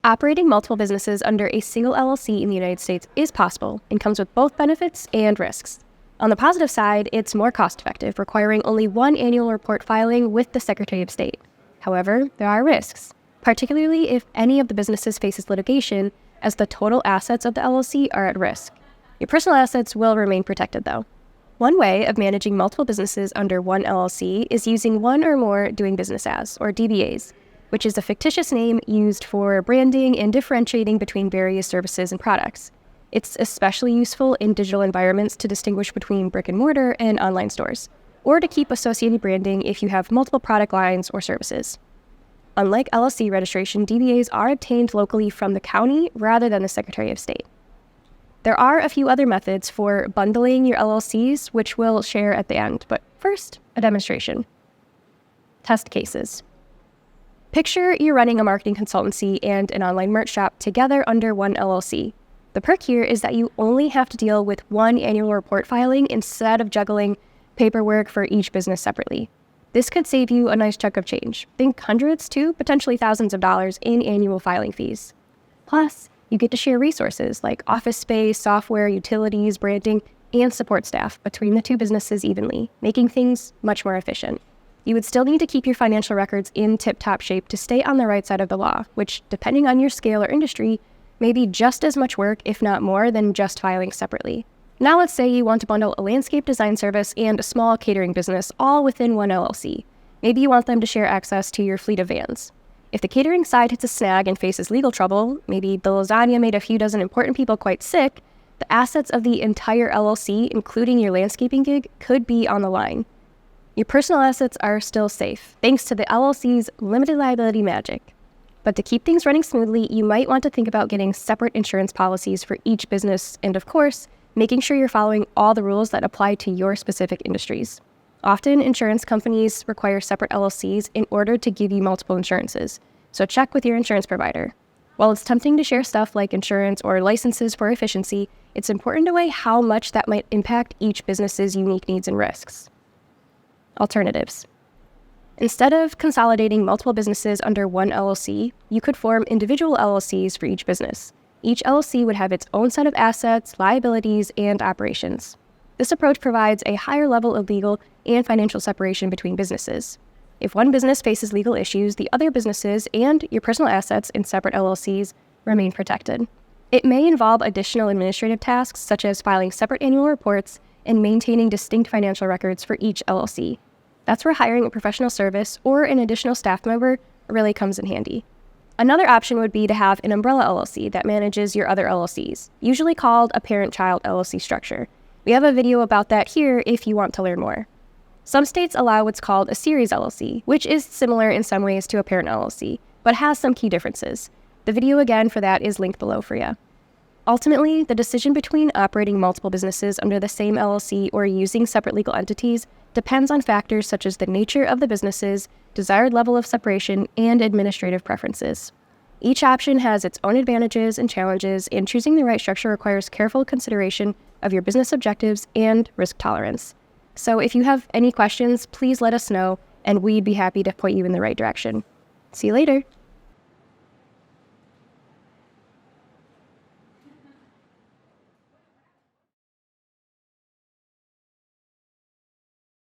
Operating multiple businesses under a single LLC in the United States is possible and comes with both benefits and risks. On the positive side, it's more cost-effective, requiring only one annual report filing with the Secretary of State. However, there are risks, particularly if any of the businesses faces litigation, as the total assets of the LLC are at risk. Your personal assets will remain protected, though. One way of managing multiple businesses under one LLC is using one or more doing business as, or DBAs, which is a fictitious name used for branding and differentiating between various services and products. It's especially useful in digital environments to distinguish between brick and mortar and online stores, or to keep associated branding if you have multiple product lines or services. Unlike LLC registration, DBAs are obtained locally from the county rather than the Secretary of State. There are a few other methods for bundling your LLCs, which we'll share at the end, but first, a demonstration. Test cases. Picture you're running a marketing consultancy and an online merch shop together under one LLC. The perk here is that you only have to deal with one annual report filing instead of juggling paperwork for each business separately. This could save you a nice chunk of change. Think hundreds to potentially thousands of dollars in annual filing fees. Plus, you get to share resources like office space, software, utilities, branding, and support staff between the two businesses evenly, making things much more efficient. You would still need to keep your financial records in tip-top shape to stay on the right side of the law, which, depending on your scale or industry, may be just as much work, if not more, than just filing separately. Now let's say you want to bundle a landscape design service and a small catering business all within one LLC. Maybe you want them to share access to your fleet of vans. If the catering side hits a snag and faces legal trouble, maybe the lasagna made a few dozen important people quite sick, the assets of the entire LLC, including your landscaping gig, could be on the line. Your personal assets are still safe, thanks to the LLC's limited liability magic. But to keep things running smoothly, you might want to think about getting separate insurance policies for each business and, of course, making sure you're following all the rules that apply to your specific industries. Often, insurance companies require separate LLCs in order to give you multiple insurances, so check with your insurance provider. While it's tempting to share stuff like insurance or licenses for efficiency, it's important to weigh how much that might impact each business's unique needs and risks. Alternatives. Instead of consolidating multiple businesses under one LLC, you could form individual LLCs for each business. Each LLC would have its own set of assets, liabilities, and operations. This approach provides a higher level of legal and financial separation between businesses. If one business faces legal issues, the other businesses and your personal assets in separate LLCs remain protected. It may involve additional administrative tasks, such as filing separate annual reports and maintaining distinct financial records for each LLC. That's where hiring a professional service or an additional staff member really comes in handy. Another option would be to have an umbrella LLC that manages your other LLCs, usually called a parent-child LLC structure. We have a video about that here if you want to learn more. Some states allow what's called a series LLC, which is similar in some ways to a parent LLC, but has some key differences. The video again for that is linked below for you. Ultimately, the decision between operating multiple businesses under the same LLC or using separate legal entities depends on factors such as the nature of the businesses, desired level of separation, and administrative preferences. Each option has its own advantages and challenges, and choosing the right structure requires careful consideration of your business objectives and risk tolerance. So if you have any questions, please let us know, and we'd be happy to point you in the right direction. See you later.